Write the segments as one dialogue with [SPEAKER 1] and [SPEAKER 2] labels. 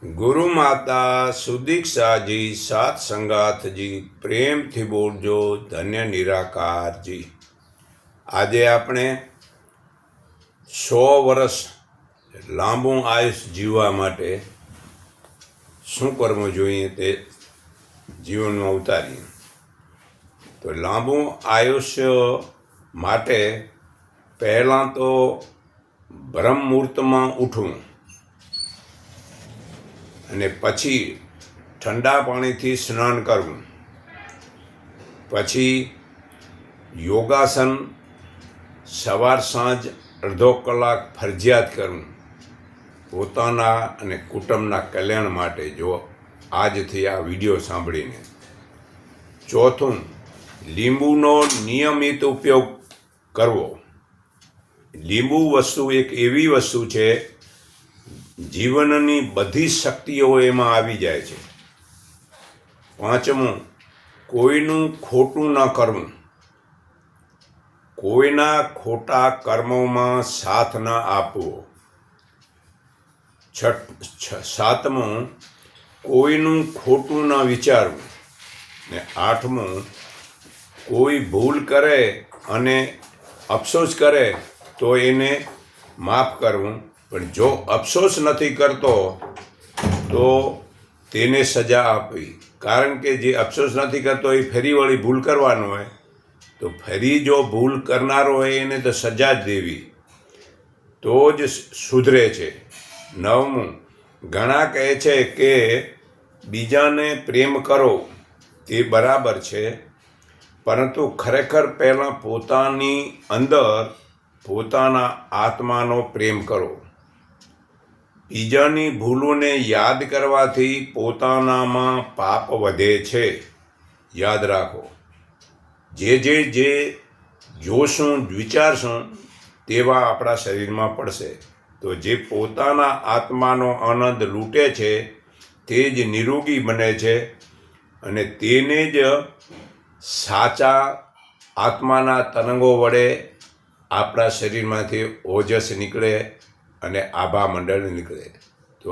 [SPEAKER 1] ગુરુ માતા સુદીક્ષાજી સાત સંગાથજી પ્રેમથી બોલજો ધન્ય નિરાકારજી। આજે આપણે 100 વર્ષ લાંબુ આયુષ જીવવા માટે શું કરવું જોઈએ તે જીવનમાં ઉતારીએ। તો લાંબુ આયુષ્ય માટે પહેલાં તો બ્રહ્મ મુહૂર્તમાં ઉઠવું અને પછી ઠંડા પાણીથી સ્નાન કરવું, પછી યોગાસન સવાર સાંજ અડધો કલાક ફરજિયાત કરવું પોતાના અને કુટુંબના કલ્યાણ માટે। જો આજથી આ વિડીયો સાંભળીને ચોથું, લીંબુનો નિયમિત ઉપયોગ કરવો। લીંબુ વસ્તુ એક એવી વસ્તુ છે જીવનની બધી શક્તિઓ એમાં આવી જાય છે। પાંચમું, કોઈનું ખોટું ન કરવું, કોઈના ખોટા કર્મોમાં સાથ ન આપવો। સાતમું, કોઈનું ખોટું ન વિચારવું ને આઠમું, કોઈ ભૂલ કરે અને અફસોસ કરે તો એને માફ કરવું, પણ જો અફસોસ નથી કરતો તો તેને સજા આપવી। કારણ કે જે અફસોસ નથી કરતો એ ફરી વળી ભૂલ કરવાનો હોય, તો ફરી જો ભૂલ કરનારો હોય એને તો સજા જ દેવી, તો જ સુધરે છે। નવમું, ઘણા કહે છે કે બીજાને પ્રેમ કરો તે બરાબર છે, પરંતુ ખરેખર પહેલાં પોતાની અંદર પોતાના આત્માનો પ્રેમ કરો। બીજાની ભૂલોને યાદ કરવાથી પોતાનામાં પાપ વધે છે, યાદ રાખો। જે જોશું વિચારશું તેવા આપણા શરીરમાં પડશે। તો જે પોતાના આત્માનો આનંદ લૂંટે છે તે જ નિરોગી બને છે અને તેને જ સાચા આત્માના તરંગો વડે આપણા શરીરમાંથી ઓજસ નીકળે અને આભા મંડળ નીકળે। તો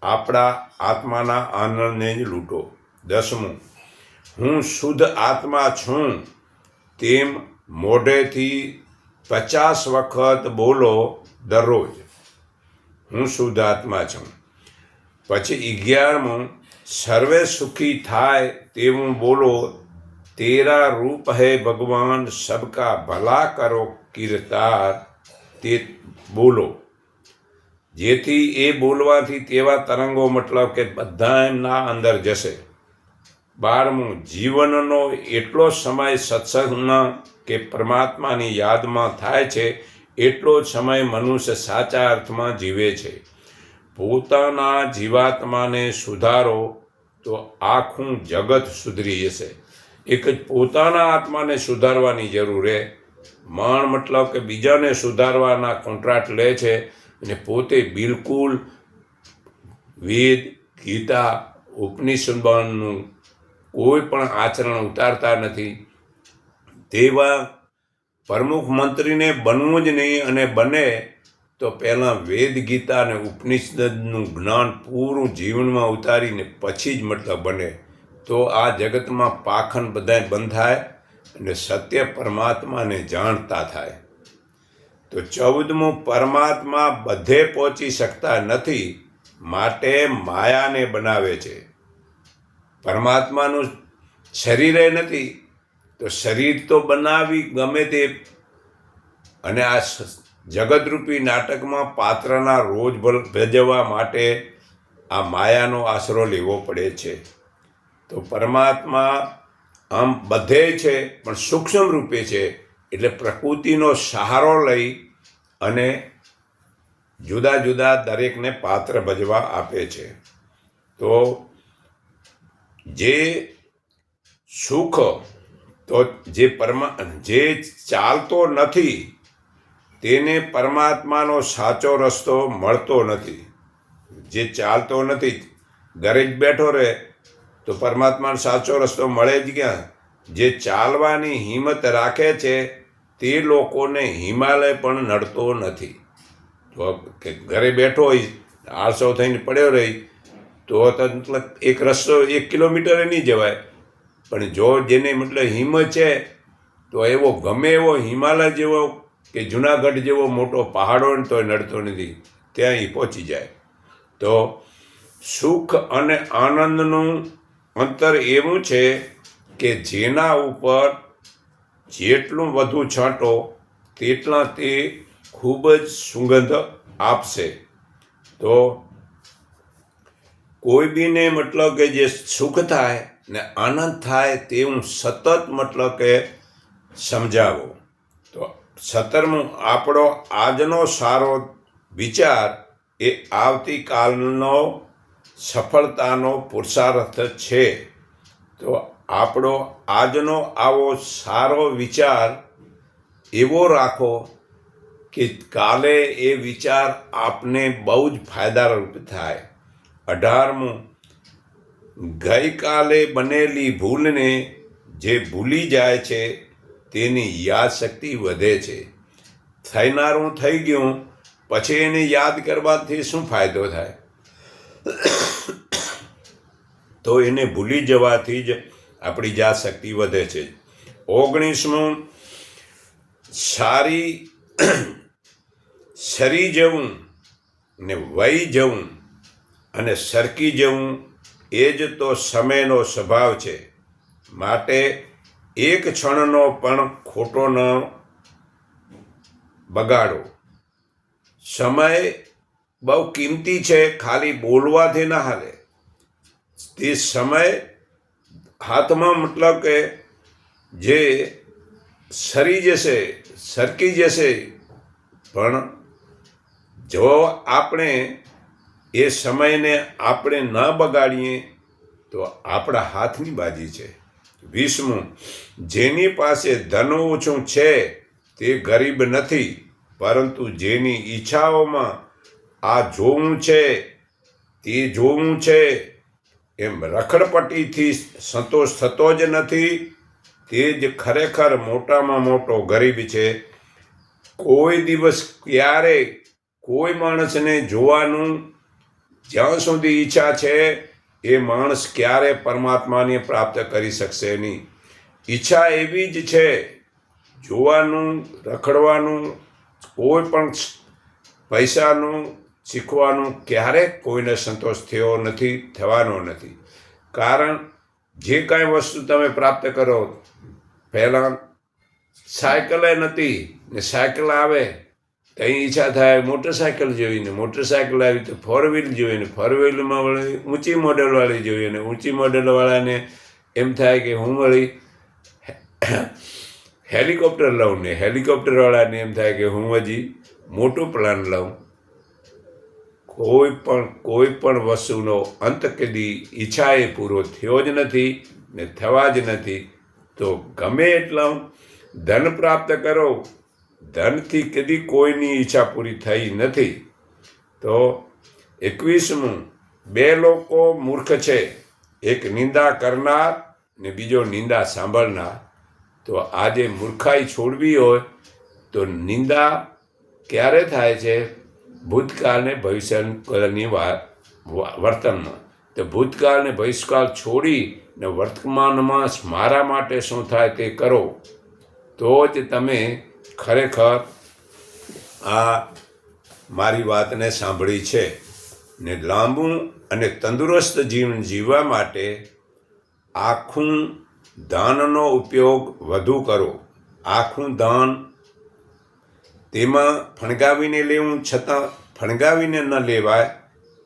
[SPEAKER 1] આપણા આત્માના આનંદને જ લૂંટો। 10મું, હું શુદ્ધ આત્મા છું તેમ મોઢેથી 50 વખત બોલો દરરોજ, હું શુદ્ધ આત્મા છું। પછી 11મું, સર્વે સુખી થાય તેવું બોલો, તેરા રૂપ હૈ ભગવાન સબકા ભલા કરો કિરદાર, તે બોલો। જેથી એ બોલવાથી તેવા તરંગો મતલબ કે બધાના અંદર જશે। 12મું, જીવનનો એટલો સમય સત્સંગના કે પરમાત્માની યાદમાં થાય છે એટલો જ સમય મનુષ્ય સાચા અર્થમાં જીવે છે। પોતાના જીવાત્માને સુધારો તો આખું જગત સુધરી જશે। એક જ પોતાના આત્માને સુધારવાની જરૂર છે। મતલબ કે બીજાને સુધારવાના કોન્ટ્રાક્ટ લે છે અને પોતે બિલકુલ વેદ ગીતા ઉપનિષદનું કોઈ પણ આચરણ ઉતારતા નથી। તેવા પ્રમુખ મંત્રીને બનવું જ નહીં, અને બને તો પહેલાં વેદ ગીતા અને ઉપનિષદનું જ્ઞાન પૂરું જીવનમાં ઉતારીને પછી જ મતલબ બને, તો આ જગતમાં પાખંડ બધાય બંધ થાય અને સત્ય પરમાત્માને જાણતા થાય। તો 14મું, પરમાત્મા બધે પહોંચી શકતા નથી માટે માયાને બનાવે છે। પરમાત્માનું શરીરે નથી તો શરીર તો બનાવી ગમે તે, અને આ જગતરૂપી નાટકમાં પાત્રના રોજ ભજવવા માટે આ માયાનો આશરો લેવો પડે છે। તો પરમાત્મા આમ બધે છે પણ સૂક્ષ્મ રૂપે છે, એટલે પ્રકૃતિનો સહારો લઈ અને જુદા જુદા દરેકને પાત્ર ભજવા આપે છે। તો જે સુખ તો જે ચાલતો નથી તેને પરમાત્માનો સાચો રસ્તો મળતો નથી। જે ચાલતો નથી, ઘરે જ બેઠો રહે તો પરમાત્માનો સાચો રસ્તો મળે જ ક્યાં? જે ચાલવાની હિંમત રાખે છે તે લોકોને હિમાલય પણ નડતો નથી। તો ઘરે બેઠો હોય આળસો થઈને પડ્યો રહી તો મતલબ એક રસ્તો 1 કિલોમીટર નહીં જવાય. પણ જો જેને મતલબ હિંમત છે તો એવો ગમે એવો હિમાલય જેવો કે જુનાગઢ જેવો મોટો પહાડો ને તોય નડતો નથી, ત્યાં એ પહોંચી જાય. તો સુખ અને આનંદનું અંતર એવું છે કે જેના ઉપર જેટલું વધુ છાંટો તેટલા તે ખૂબ જ સુગંધ આપશે. તો કોઈ બીને મતલબ કે જે સુખ થાય ને આનંદ થાય તે હું સતત મતલબ કે સમજાવો. તો 17મું, આપણો આજનો સારો વિચાર એ આવતીકાલનો સફળતાનો પુરુષાર્થ છે. તો આપણો આજનો આવો સારો વિચાર એવો રાખો કે કાલે એ વિચાર આપને બહુ જ ફાયદારૂપ થાય. 18મું, ગઈકાલે બનેલી ભૂલને જે ભૂલી જાય છે તેની યાદશક્તિ વધે છે. થનારું થઈ ગયું પછી એને યાદ કરવાથી શું ફાયદો થાય? તો એને ભૂલી જવાથી જ આપણી યાદશક્તિ વધે છે. 19મું, સરી જવું ને વહી જવું અને સરકી જવું એ જ તો સમયનો સ્વભાવ છે. માટે એક ક્ષણનો પણ ખોટો ન બગાડો. સમય બહુ કિંમતી છે, ખાલી બોલવાથી ના હાલે. તે સમય હાથમાં મતલબ કે જે સરી જશે, સરકી જશે, પણ જો આપણે એ સમયને આપણે ન બગાડીએ તો આપણા હાથની બાજી છે. 20મું, જેની પાસે ધન ઓછું છે તે ગરીબ નથી, પરંતુ જેની ઈચ્છાઓમાં આ જોવું છે તે જોવું છે એમ રખડપટ્ટીથી સંતોષ થતો જ નથી, તે જ ખરેખર મોટામાં મોટો ગરીબ છે. કોઈ દિવસ ક્યારે કોઈ માણસને જોવાનું જ્યાં સુધી ઈચ્છા છે એ માણસ ક્યારે પરમાત્માને પ્રાપ્ત કરી શકશે નહીં. ઈચ્છા એવી જ છે, જોવાનું, રખડવાનું, કોઈ પણ પૈસાનું શીખવાનું ક્યારેક કોઈને સંતોષ થયો નથી, થવાનો નથી. કારણ જે કાંઈ વસ્તુ તમે પ્રાપ્ત કરો, પહેલાં સાયકલે નથી ને સાયકલ આવે કંઈ ઈચ્છા થાય મોટરસાયકલ જોઈને, મોટરસાયકલ આવી તો 4 વ્હીલ જોઈને, 4 વ્હીલમાં વળી ઊંચી મોડલવાળી જોઈએ ને ઊંચી મોડલવાળાને એમ થાય કે હું વળી હેલિકોપ્ટર લઉં ને હેલિકોપ્ટરવાળાને એમ થાય કે હું હજી મોટું પ્લાન લઉં. કોઈ પણ વસ્તુનો અંત કદી ઈચ્છાએ પૂરો થયો જ નથી ને થવા જ નથી. તો ગમે એટલા ધન પ્રાપ્ત કરો, ધનથી કદી કોઈની ઈચ્છા પૂરી થઈ નથી. તો 21મું, 2 લોકો મૂર્ખ છે, એક નિંદા કરનાર ને બીજો નિંદા સાંભળનાર. તો આજે મૂર્ખાઈ છોડવી હોય તો નિંદા ક્યારે થાય છે? ભૂતકાળ ને ભવિષ્યની વર્તનમાં. તો ભૂતકાળ ને ભવિષ્યકાળ છોડી ને વર્તમાનમાં મારા માટે શું થાય તે કરો, તો જ તમે ખરેખર આ મારી વાતને સાંભળી છે. ને લાંબુ અને તંદુરસ્ત જીવન જીવવા માટે આખું દાનનો ઉપયોગ વધુ કરો. આખું દાન તેમાં ફણગાવીને લેવું, છતાં ફણગાવીને ન લેવાય.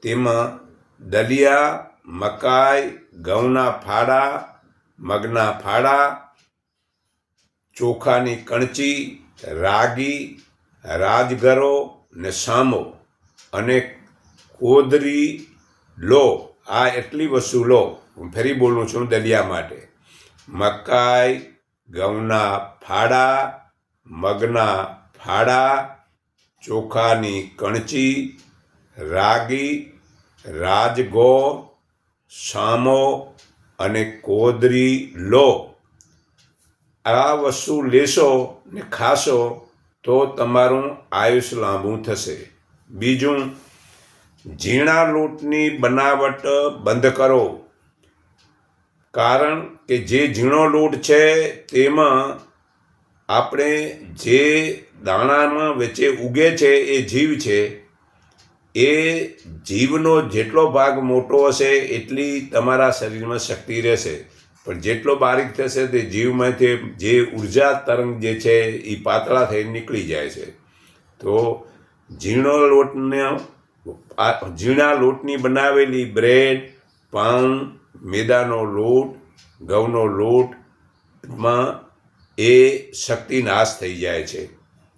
[SPEAKER 1] તેમાં દલિયા, મકાઈ, ઘઉંના ફાડા, મગના ફાડા, ચોખાની કણચી, રાગી, રાજગરો ને સામો અને કોદરી લો. આ એટલી વસ્તુ લો. હું ફરી બોલું છું દલિયા માટે: મકાઈ, ઘઉંના ફાડા, મગના ફાડા, ચોખાની કણચી, રાગી, રાજગોર, સામો અને કોદરી લો. આ વસ્તુ લેશો ને ખાશો તો તમારું આયુષ્ય લાંબુ થશે. બીજું, ઝીણા લોટની બનાવટ બંધ કરો, કારણ કે જે ઝીણો લોટ છે તેમાં આપણે જે દાણામાં વચ્ચે ઉગે છે એ જીવ છે. એ જીવનો જેટલો ભાગ મોટો હશે એટલી તમારા શરીરમાં શક્તિ રહેશે, પણ જેટલો બારીક થશે તે જીવમાંથી જે ઉર્જા તરંગ જે છે એ પાતળા થઈ નીકળી જાય છે. તો ઝીણા લોટની બનાવેલી બ્રેડ, પાઉં, મેદાનો લોટ, ઘઉંનો લોટમાં એ શક્તિ નાશ થઈ જાય છે.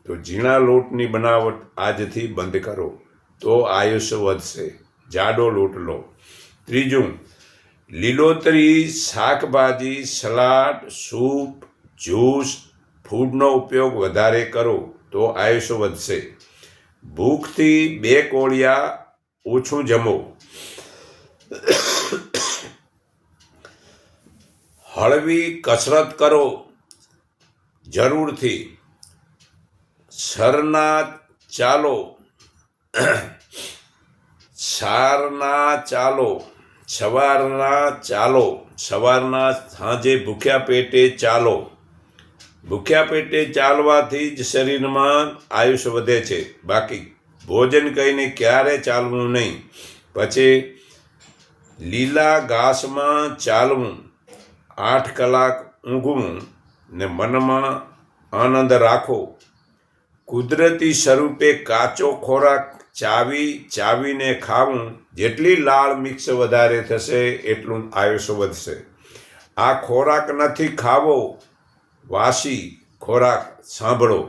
[SPEAKER 1] તો ઝીણા લોટની બનાવટ આજથી બંધ કરો તો આયુષ્ય વધશે. જાડો લોટ લો. ત્રીજું, લીલોતરી શાકભાજી, સલાડ, સૂપ, જ્યુસ, ફૂડનો ઉપયોગ વધારે કરો તો આયુષ્ય વધશે. ભૂખથી 2 કોળિયા ઓછું જમો. હળવી કસરત કરો જરૂરથી. સવારના સાંજે ભૂખ્યા પેટે ચાલો. ભૂખ્યા પેટે ચાલવાથી જ શરીરમાં આયુષ્ય વધે છે. બાકી ભોજન કહીને ક્યારે ચાલવું નહીં. પછી લીલા ઘાસમાં ચાલવું, 8 કલાક ઊંઘવું ને મનમાં આનંદ રાખો. કુદરતી સ્વરૂપે કાચો ખોરાક ચાવીને ખાવું. જેટલી લાળ મિક્સ વધારે થશે એટલું આયુષ્ય વધશે. આ ખોરાક નથી ખાવો, વાસી ખોરાક. સાંભળો,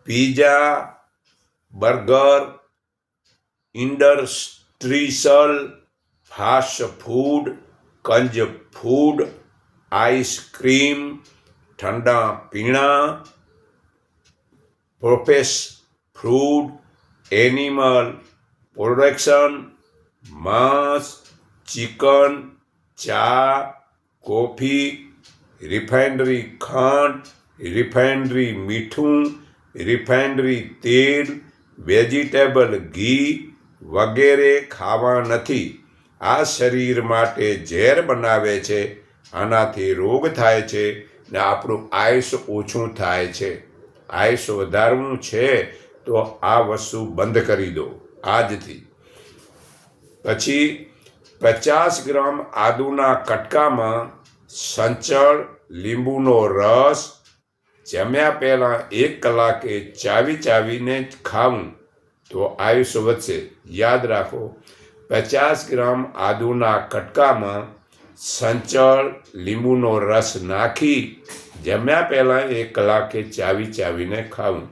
[SPEAKER 1] pizza, burger, industrial fast food, કંજ ફૂડ, આઈસ્ક્રીમ, ઠંડા પીણા, પ્રોસેસ્ડ ફૂડ, એનિમલ પ્રોડક્શન, માંસ, ચિકન, ચા, કોફી, રિફાઇનરી ખાંડ, રિફાઇનરી મીઠું, રિફાઇનરી તેલ, વેજીટેબલ ઘી વગેરે ખાવા નથી. આ શરીર માટે ઝેર બનાવે છે. આનાથી રોગ થાય છે ને આપણું આયુષ્ય ઓછું થાય છે. આયુષ્ય વધારવું છે તો આ વસ્તુ બંધ કરી દો આજથી. પછી 50 ગ્રામ આદુના કટકામાં સંચળ લીંબુનો રસ જમ્યા પહેલાં 1 કલાકે ચાવીને ખાવું તો આયુષ્ય વધશે. યાદ રાખો, 50 ગ્રામ આદુના કટકામાં સંચળ લીંબુનો રસ નાખી જમ્યા પહેલાં 1 કલાકે ચાવીને ખાવું.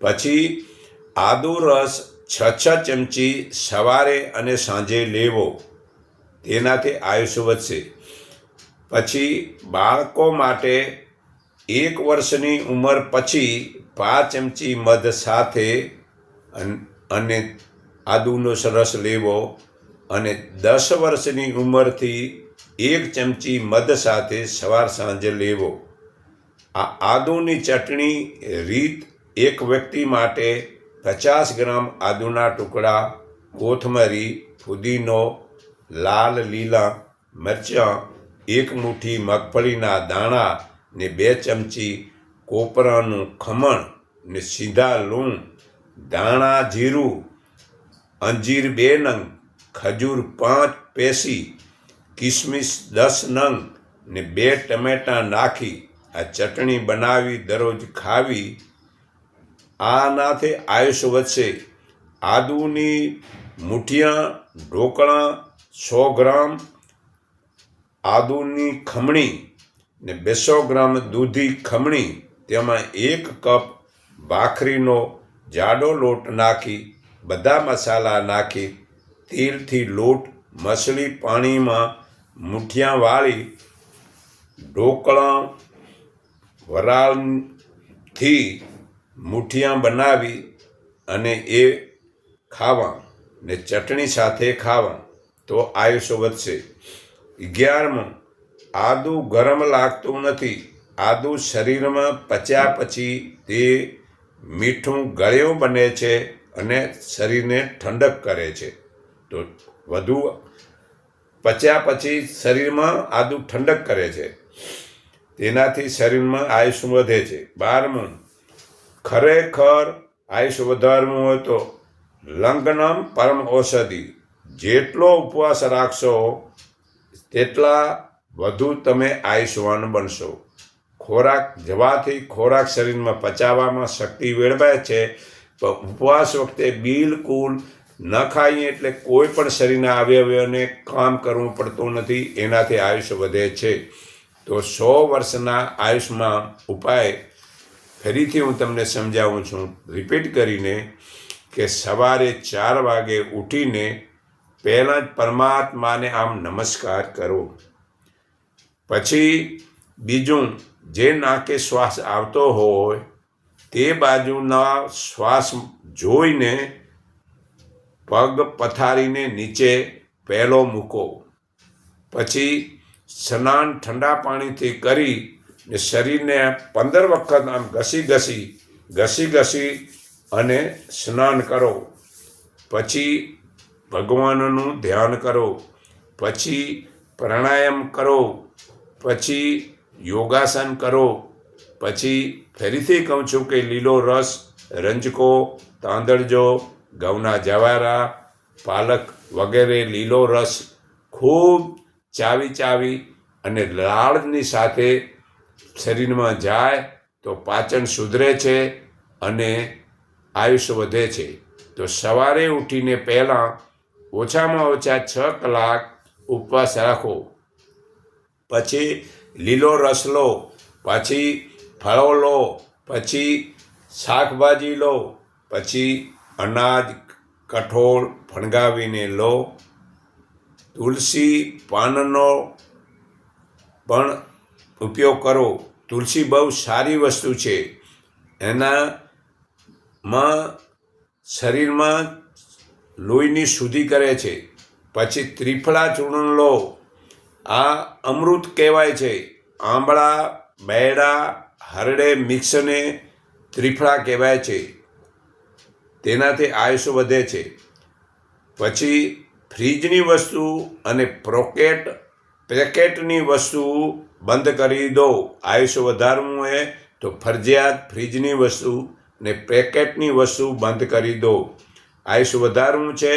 [SPEAKER 1] પછી આદુ રસ 6 ચમચી સવારે અને સાંજે લેવો. તેનાથી આયુષ્ય વધશે. પછી બાળકો માટે 1 વર્ષની ઉંમર પછી 5 ચમચી મધ સાથે અને આદુનો રસ લેવો, અને 10 વર્ષની ઉંમરથી 1 ચમચી મધ સાથે સવાર સાંજે લેવો. આ આદુની ચટણી રીત: 1 વ્યક્તિ માટે 50 ગ્રામ આદુના ટુકડા, કોથમરી, ફુદીનો, લાલ લીલા મરચાં, 1 મુઠ્ઠી મગફળીના દાણા ને 2 ચમચી કોપરાનું ખમણ ને સીધા લૂણ, ધાણા જીરું, અંજીર 2 નંગ, ખજૂર 5 પેસી, કિસમિસ 10 નંગ ને 2 ટમેટાં નાખી આ ચટણી બનાવી દરરોજ ખાવી. આનાથી આયુષ્ય વધશે. આદુની મુઠિયા ઢોકળા 100 ગ્રામ, આદુની ખમણી ને 200 ગ્રામ દૂધી ખમણી, તેમાં 1 કપ ભાખરીનો જાડો લોટ નાખી બધા મસાલા નાખી તેલથી લોટ મસળી પાણીમાં મુઠિયા વાળી ઢોકળા વરાળથી મુઠિયા બનાવી અને એ ખાવા ને ચટણી સાથે ખાવા તો આયુષ્ય વધશે. 11મું, આદુ ગરમ લાગતું નથી. આદુ શરીરમાં પચ્યા પછી તે મીઠું ગળ્યું બને છે અને શરીરને ઠંડક કરે છે. તો વધુ પચ્યા પછી શરીરમાં આદુ ઠંડક કરે છે, તેનાથી શરીરમાં આયુષ્ય વધે છે. 12મું, ખરેખર આયુષ્ય વધારવું હોય તો લંઘનમ પરમ ઔષધિ, જેટલો ઉપવાસ રાખશો તેટલા વધુ તમે આયુષ્યવાન બનશો. ખોરાક જવાથી ખોરાક શરીરમાં પચાવવામાં શક્તિ મેળવે છે, પણ ઉપવાસ વખતે બિલકુલ ન ખાઈએ એટલે કોઈ પણ શરીરના અવયવોને કામ કરવું પડતું નથી, એનાથી આયુષ્ય વધે છે. તો 100 વર્ષના આયુષ્યમાં ઉપાય ફરીથી હું તમને સમજાવું છું રિપીટ કરીને, કે સવારે 4 વાગે ઉઠીને પહેલાં જ પરમાત્માને આમ નમસ્કાર કરો. પછી બીજું, જે નાકે શ્વાસ આવતો હોય તે બાજુના શ્વાસ જોઈને પગ પથારીને નીચે પહેલો મૂકો. પછી સ્નાન ઠંડા પાણીથી કરી ને શરીરને 15 વખત આમ ઘસી અને સ્નાન કરો. પછી ભગવાનનું ધ્યાન કરો, પછી પ્રાણાયામ કરો, પછી યોગાસન કરો. પછી ફરીથી કહું છું કે લીલો રસ, રંજકો, તાંદળજો, ઘઉંના જવારા, પાલક વગેરે લીલો રસ ખૂબ ચાવી અને લાળની સાથે શરીરમાં જાય તો પાચન સુધરે છે અને આયુષ્ય વધે છે. તો સવારે ઉઠીને પહેલાં ઓછામાં ઓછા 6 કલાક ઉપવાસ રાખો. પછી લીલો રસ લો, પછી ફળો લો, પછી શાકભાજી લો, પછી અનાજ કઠોળ ફણગાવીને લો. તુલસી પાનનો પણ ઉપયોગ કરો. તુલસી બહુ સારી વસ્તુ છે, એનામાં શરીરમાં લોહીની શુદ્ધિ કરે છે. પછી ત્રિફળા ચૂર્ણ લો, આ અમૃત કહેવાય છે. આંબળા, બૈડા, હરડે મિક્સને ત્રિફળા કહેવાય છે, તેનાથી આયુષ્ય વધે છે. પછી ફ્રીજની વસ્તુ અને પેકેટની વસ્તુ બંધ કરી દો. આયુષ્ય વધારવું હોય તો ફરજિયાત ફ્રીજની વસ્તુ ને પેકેટની વસ્તુ બંધ કરી દો. આયુષ્ય વધારવું છે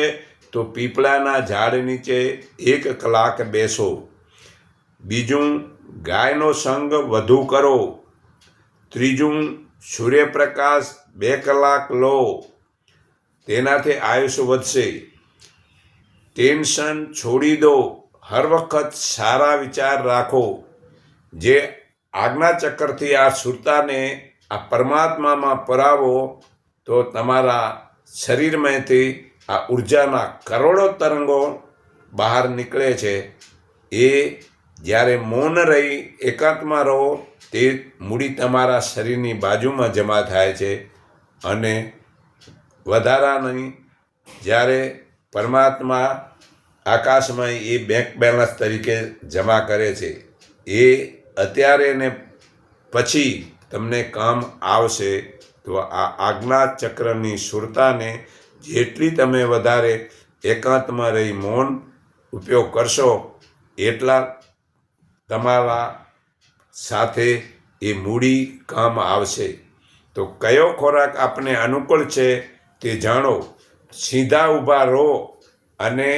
[SPEAKER 1] તો પીપળાના ઝાડ નીચે 1 કલાક બેસો. બીજું, ગાયનો સંગ વધુ કરો. ત્રીજું, સૂર્યપ્રકાશ 2 કલાક લો, તેનાથી આયુષ્ય વધશે. ટેન્શન છોડી દો. હર વખત સારા વિચાર રાખો. જે આજ્ઞાચક્રથી આ સુરતાને આ પરમાત્મામાં પરાવો તો તમારા શરીરમાંથી આ ઉર્જાના કરોડો તરંગો બહાર નીકળે છે. એ જ્યારે મૌન રહી એકાંતમાં રહો તે મૂડી તમારા શરીરની બાજુમાં જમા થાય છે અને વધારાની જ્યારે પરમાત્મા આકાશમાં એ બેંક બેલેન્સ તરીકે જમા કરે છે. એ અત્યારે ને પછી તમને કામ આવશે. તો આ આજ્ઞા ચક્રની સુરતાને જેટલી તમે વધારે એકાંતમાં રહી મૌન ઉપયોગ કરશો એટલા તમારા સાથે એ મૂડી કામ આવશે. તો કયો ખોરાક આપને અનુકૂળ છે તે જાણો. સીધા ઊભા રહો અને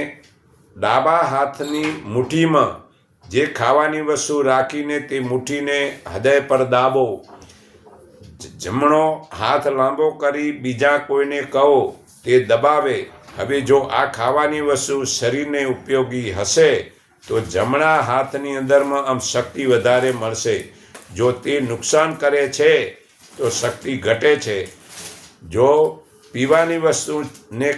[SPEAKER 1] ડાબા હાથની મુઠ્ઠીમાં જે ખાવાની વસ્તુ રાખીને તે મુઠ્ઠીને હૃદય પર દાબો. જમણો હાથ લાંબો કરી બીજા કોઈને કહો તે દબાવે. હવે જો આ ખાવાની વસ્તુ શરીરને ઉપયોગી હશે તો જમણા હાથની અંદરમાં આમ શક્તિ વધારે મળશે. જો તે નુકસાન કરે છે તો શક્તિ ઘટે છે. જો પીવાની વસ્તુને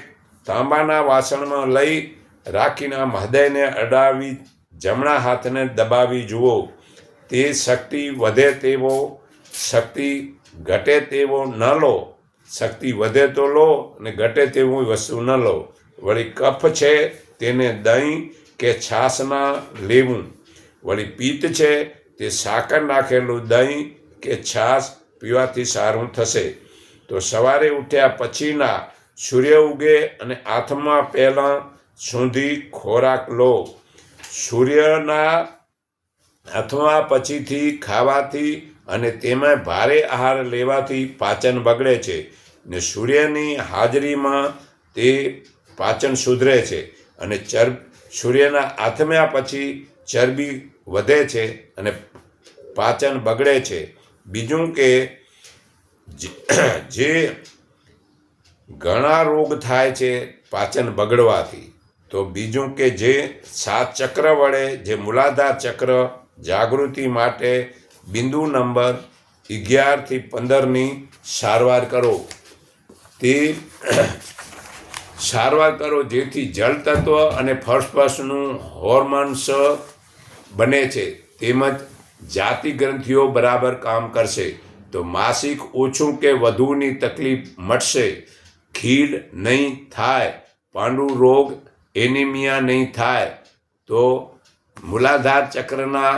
[SPEAKER 1] તાંબાના વાસણમાં લઈ રાખીને આમ હૃદયને અડાવી જમણા હાથને દબાવી જુઓ. તે શક્તિ વધે તેવો, શક્તિ ઘટે તેવો ન લો. શક્તિ વધે તો લો અને ઘટે તેવું વસ્તુ ન લો. વળી કફ છે તેને દહીં કે છાશના લેવું. વળી પિત્ત છે તે સાકર નાખેલું દહીં કે છાશ પીવાથી સારું થશે. તો સવારે ઉઠ્યા પછીના સૂર્ય ઉગે અને હાથમાં પહેલાં સુધી ખોરાક લો. સૂર્યના હાથમાં પછીથી ખાવાથી અને તેમાં ભારે આહાર લેવાથી પાચન બગડે છે ને સૂર્યની હાજરીમાં તે પાચન સુધરે છે અને સૂર્યના આથમ્યા પછી ચરબી વધે છે અને પાચન બગડે છે. બીજું કે જે ઘણા રોગ થાય છે પાચન બગડવાથી, તો બીજું કે જે 7 ચક્ર વડે જે મૂલાધાર ચક્ર જાગૃતિ માટે બિંદુ નંબર 11 થી 15ની સારવાર કરો. તે સારવાર કરો જેથી જળ તત્વ અને ફસફસનું હોર્મોન્સ બને છે તેમજ જાતિ ગ્રંથિઓ બરાબર કામ કરશે તો માસિક ઓછું કે વધુની તકલીફ મટશે. ખીલ નહીં થાય, પાંડુ રોગ એનિમિયા નહીં થાય. તો મૂલાધાર ચક્રના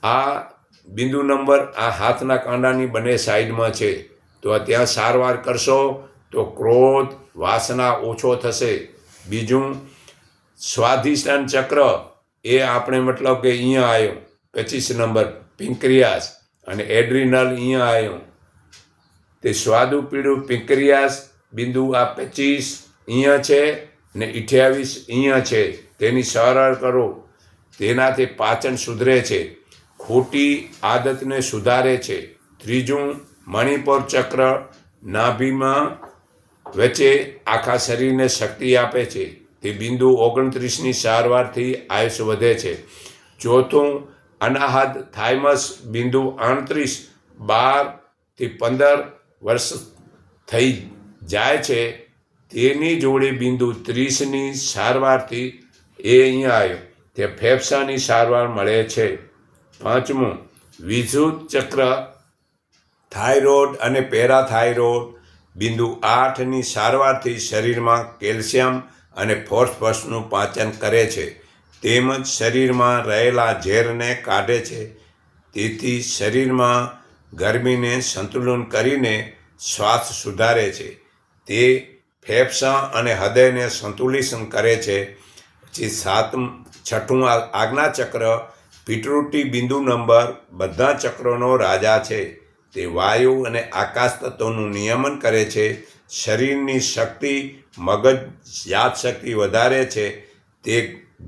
[SPEAKER 1] આ બિંદુ નંબર આ હાથના કાંડાની બંને સાઈડમાં છે. તો ત્યાં સારવાર કરશો તો ક્રોધ વાસના ઓછો થશે. બીજું સ્વાધિષ્ઠાન ચક્ર એ આપણે મતલબ કે અહીંયા આવ્યો 25 નંબર પિંક્રિયાસ અને એડ્રિનલ અહીંયા આવ્યો. તે સ્વાદુ પીળું પિંક્રિયાસ બિંદુ આ 25 અહીંયા છે ને 28 અહીંયા છે. તેની સારવાર કરો, તેનાથી પાચન સુધરે છે, ખોટી આદતને સુધારે છે. ત્રીજું મણિપુર ચક્ર નાભીમાં વચ્ચે આખા શરીરને શક્તિ આપે છે. તે બિંદુ 29ની સારવારથી આયુષ વધે છે. ચોથું અનાહત થાઇમસ બિંદુ 38 12 થી 15 વર્ષ થઈ જાય છે. તેની જોડે બિંદુ 30ની સારવારથી એ અહીંયા આવ્યો તે ફેફસાની સારવાર મળે છે. પાંચમું વિદ્યુત ચક્ર થાઇરોઇડ અને પેરાથાઇરોઇડ બિંદુ 8ની સારવારથી શરીરમાં કેલ્શિયમ અને ફોસ્ફરસનું પાચન કરે છે તેમજ શરીરમાં રહેલા ઝેરને કાઢે છે. તેથી શરીરમાં ગરમીને સંતુલન કરીને શ્વાસ સુધારે છે. તે ફેફસા અને હૃદયને સંતુલિત કરે છે. પછી છઠ્ઠું આજ્ઞા ચક્ર પિતૃટી બિંદુ નંબર બધા ચક્રોનો રાજા છે. તે વાયુ અને આકાશ તત્વોનું નિયમન કરે છે. શરીરની શક્તિ મગજ યાદશક્તિ વધારે છે. તે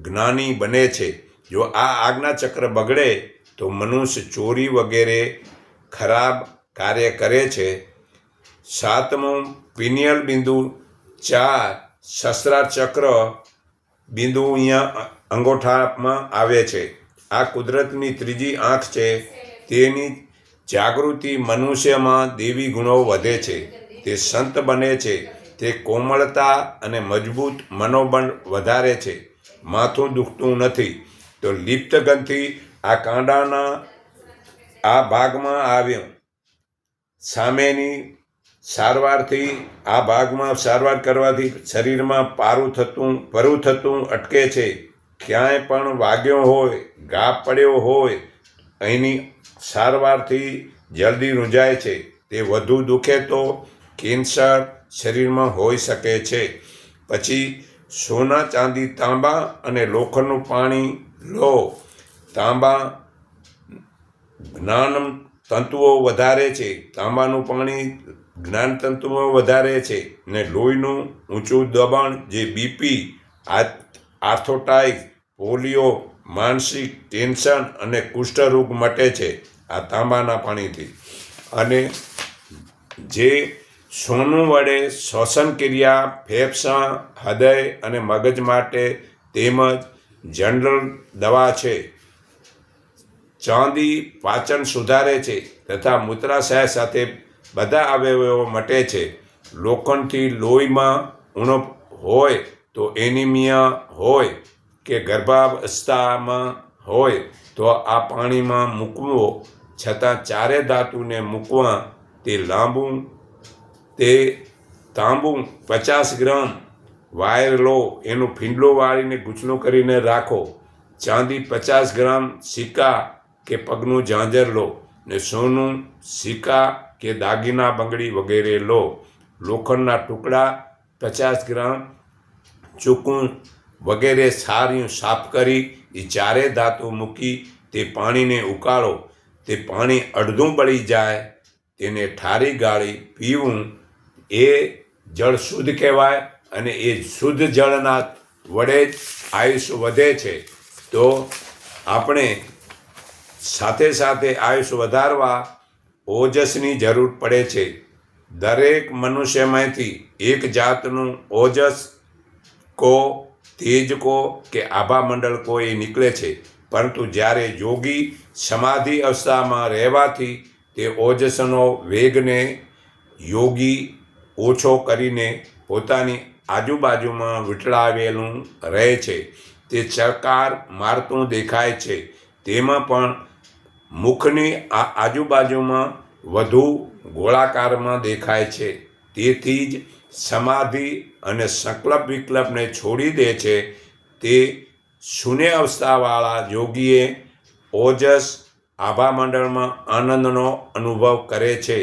[SPEAKER 1] જ્ઞાની બને છે. જો આ આજ્ઞા ચક્ર બગડે તો મનુષ્ય ચોરી વગેરે ખરાબ કાર્ય કરે છે. સાતમું પિનિયલ બિંદુ 4 સહસ્ત્રાર ચક્ર બિંદુ અહીંયા અંગોઠામાં આવે છે. આ કુદરતની ત્રીજી આંખ છે. તેની જાગૃતિ મનુષ્યમાં દેવી ગુણો વધે છે. તે સંત બને છે. તે કોમળતા અને મજબૂત મનોબળ વધારે છે. માથું દુખતું નથી. તો લિપ્તગંથી આ કાંડાના આ ભાગમાં આવ્યો. સામેની સારવારથી આ ભાગમાં સારવાર કરવાથી શરીરમાં ભરું થતું અટકે છે. ક્યાંય પણ વાગ્યો હોય, ઘા પડ્યો હોય, અહીંની સારવારથી જલ્દી રૂંઝાય છે. તે વધુ દુખે તો કેન્સર શરીરમાં હોઈ શકે છે. પછી સોના ચાંદી તાંબા અને લોખંડનું પાણી લો. તાંબા જ્ઞાન તંતુઓ વધારે છે. તાંબાનું પાણી જ્ઞાન તંતુઓ વધારે છે ને લોહીનું ઊંચું દબાણ જે બીપી, આર્થોટાઇટિસ, પોલિયો, માનસિક ટેન્શન અને કુષ્ઠરોગ મટે છે આ તાંબાના પાણીથી. અને જે સોનું વડે શ્વસન ક્રિયા ફેફસા, હૃદય અને મગજ માટે તેમજ જનરલ દવા છે. ચાંદી પાચન સુધારે છે તથા મૂત્રાશય સાથે બધા અવયવો મટે છે. લોખંડથી લોહીમાં ઉણપ હોય તો એનિમિયા હોય કે ગર્ભાવસ્થામાં હોય તો આ પાણીમાં મૂકવો. છતાં ચારે ધાતુને મૂકવા. તે તાંબુ 50 ગ્રામ વાયર લો, એનું ફીંડલો વાળીને ગૂંચળું કરીને રાખો. ચાંદી 50 ગ્રામ સિક્કા કે પગનું ઝાંઝર લો ને સોનું સિક્કા કે દાગીના બંગડી વગેરે લો. લોખંડના ટુકડા 50 ગ્રામ ચૂકું વગેરે સારું સાફ કરી એ ચારે ધાતુ મૂકી તે પાણીને ઉકાળો. તે પાણી અડધું બળી જાય તેને ઠારી ગાળી પીવું. એ જળ શુદ્ધ કહેવાય અને એ શુદ્ધ જળના વડે જ આયુષ્ય વધે છે. તો આપણે સાથે સાથે આયુષ્ય વધારવા ઓજસની જરૂર પડે છે. દરેક મનુષ્યમાંથી એક જાતનું ઓજસ કો, તેજ કો કે આભા મંડળ કો એ નીકળે છે. પરંતુ જ્યારે યોગી સમાધિ અવસ્થામાં રહેવાથી તે ઓજસનો વેગને યોગી ઓછો કરીને પોતાની આજુબાજુમાં વીંટળાવેલું રહે છે. તે ચકાર મારતું દેખાય છે. તેમાં પણ મુખની આજુબાજુમાં વધુ ગોળાકારમાં દેખાય છે. તેથી જ સમાધિ અને સંકલ્પ વિકલ્પને છોડી દે છે. તે શૂન્ય અવસ્થાવાળા યોગીએ ઓજસ આભા મંડળમાં આનંદનો અનુભવ કરે છે.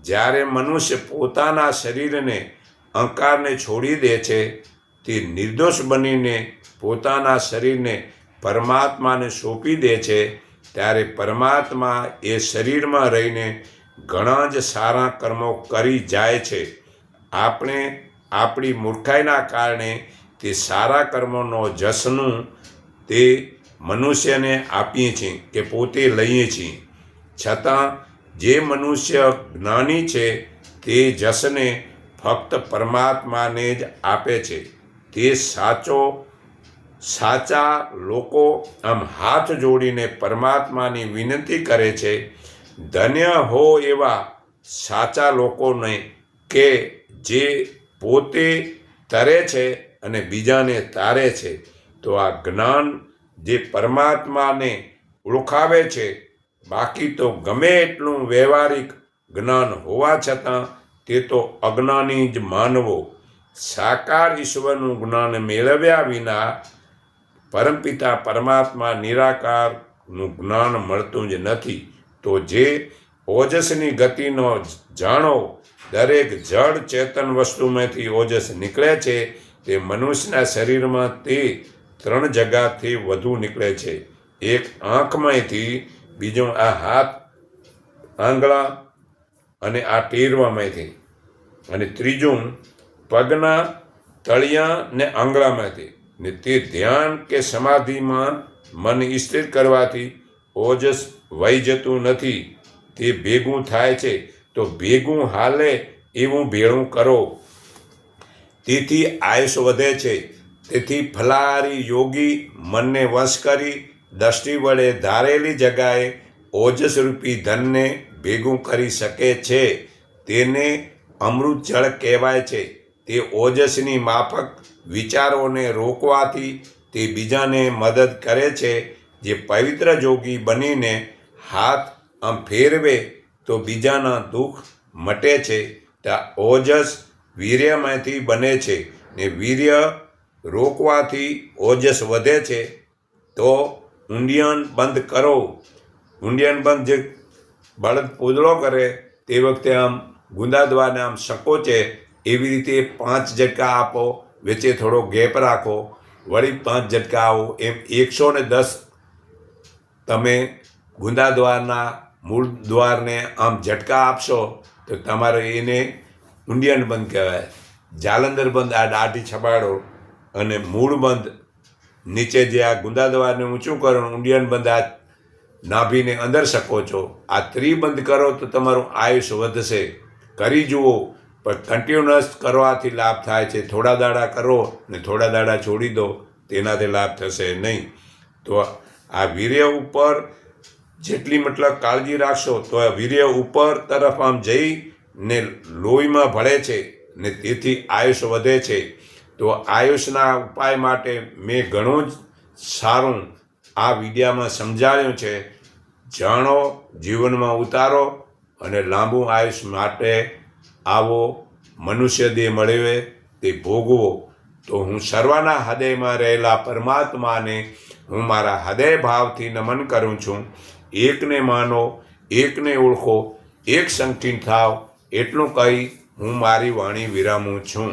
[SPEAKER 1] જ્યારે મનુષ્ય પોતાના શરીરને અહંકારને છોડી દે છે, તે નિર્દોષ બનીને પોતાના શરીરને પરમાત્માને સોંપી દે છે, ત્યારે પરમાત્મા એ શરીરમાં રહીને ઘણા જ સારા કર્મો કરી જાય છે. આપણે આપણી મૂર્ખાઈના કારણે તે સારા કર્મોનો જશનું તે મનુષ્યને આપીએ છીએ કે પોતે લઈએ છીએ. છતાં જે મનુષ્ય જ્ઞાની છે તે જશને ફક્ત પરમાત્માને જ આપે છે. તે સાચા લોકો આમ હાથ જોડીને પરમાત્માની વિનંતી કરે છે. ધન્ય હો એવા સાચા લોકોને કે જે પોતે તરે છે અને બીજાને તારે છે. તો આ જ્ઞાન જે પરમાત્માને ઓળખાવે છે. બાકી તો ગમે એટલું વ્યવહારિક જ્ઞાન હોવા છતાં તે તો અજ્ઞાની જ માનવો. સાકાર ઈશ્વરનું જ્ઞાન મેળવ્યા વિના પરમપિતા પરમાત્મા નિરાકારનું જ્ઞાન મળતું જ નથી. તો જે ઓજસની ગતિનો જાણો, દરેક જળ ચેતન વસ્તુમાંથી ઓજસ નીકળે છે. તે મનુષ્યના શરીરમાં તે 3 જગ્યાથી વધુ નીકળે છે. એક આંખમાંથી, બીજું આ હાથ આંગળા અને આ ટેરવામાંથી, અને ત્રીજું પગના તળિયા ને આંગળામાંથી. ને તે ધ્યાન કે સમાધિમાં મન સ્થિર કરવાથી ઓજસ વહી જતું નથી. તે ભેગું થાય છે. તો ભેગું હાલે એવું ભેળું કરો. તેથી આયુષ્ય વધે છે. તેથી ફલાહારી યોગી મનને વશ કરી દ્રષ્ટિ વડે ધારેલી જગાએ ઓજસરૂપી ધનને ભેગું કરી શકે છે. તેને અમૃત જળ કહેવાય છે. તે ઓજસની માફક વિચારોને રોકવાથી તે બીજાને મદદ કરે છે. જે પવિત્ર યોગી બનીને હાથ આમ ફેરવે તો બીજાના દુઃખ મટે છે. ત્યાં ઓજસ વીર્યમાંથી બને છે ને વીર્ય રોકવાથી ઓજસ વધે છે. તો ઊંડિયણ બંધ કરો. ઊંડિયણ બંધ જે બળદ પૂદળો કરે તે વખતે આમ ગુંદા દ્વારને આમ સંકોચે એવી રીતે 5 ઝટકા આપો, વચ્ચે થોડો ગેપ રાખો, વળી 5 ઝટકા આવો. એમ 110 તમે ગુંદા દ્વારના મૂળ દ્વારને આમ ઝટકા આપશો તો તમારે એને ઊંડિયણ બંધ કહેવાય. જાલંધર બંધ આ દાઢી છબાડો અને મૂળ બંધ નીચે જે આ ગુંદા દ્વારને ઊંચું કરો, ઊંડિયણ બંધ આ નાભીને અંદર શકો છો. આ ત્રિબંધ કરો તો તમારું આયુષ્ય વધશે. કરી જુઓ, પણ કન્ટિન્યુઅસ કરવાથી લાભ થાય છે. થોડા દાડા કરો ને થોડા દાડા છોડી દો, તેનાથી લાભ થશે નહીં. તો આ વીર્ય ઉપર જેટલી મતલબ કાળજી રાખશો તો આ વીર્ય ઉપર તરફ આમ જઈને લોહીમાં ભળે છે ને તેથી આયુષ્ય વધે છે. તો આયુષના ઉપાય માટે મેં ઘણું જ સારું આ વિડીયામાં સમજાવ્યું છે. જાણો, જીવનમાં ઉતારો અને લાંબુ આયુષ માટે આવો મનુષ્ય દેહ મળે તે ભોગવો. તો હું સર્વના હૃદયમાં રહેલા પરમાત્માને હું મારા હૃદય ભાવથી નમન કરું છું. એકને માનો, એકને ઓળખો, એક સંગઠિત થાવ, એટલું કહી હું મારી વાણી વિરામું છું.